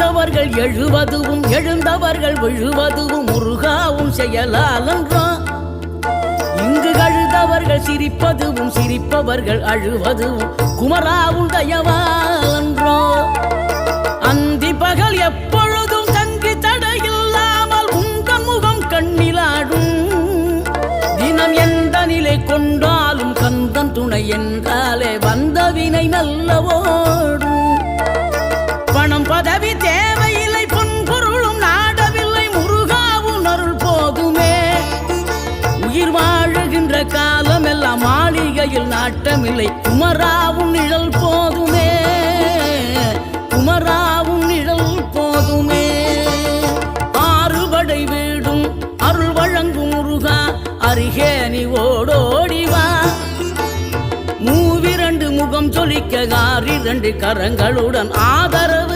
விழுந்தவர்கள் எழுவதுவும் எழுந்தவர்கள் விழுவதுவும் முருகாவும் செயலாலன்றோ. இங்கு அழுதவர்கள் சிரிப்பதுவும் சிரிப்பவர்கள் அழுவதுவும் குமராவும் தயவாலன்றோ. அந்தி பகல் எப்பொழுதும் தங்கி தடையில்லாமல் உங்கள் முகம் கண்ணிலாடும். தினம் எந்த நிலை கொண்டாலும் கந்தன் துணை என்றாலே வந்த வினை நல்ல ஓடும். பணம் பதவி தேவையில்லை பொன்பொருளும் நாடவில்லை முருகாவும் அருள் போதுமே. உயிர் வாழுகின்ற காலம் எல்லாம் மாளிகையில் நாட்டமில்லை குமராவும் நிழல் போதுமே. குமராவும் நிழல் போதுமே. ஆறுபடை வீடும் அருள் வழங்கும் முருகா அருகே நீ ஓடோடிவா. மூவிரண்டு முகம் சொலிக்க 6 கரங்களுடன் ஆதரவு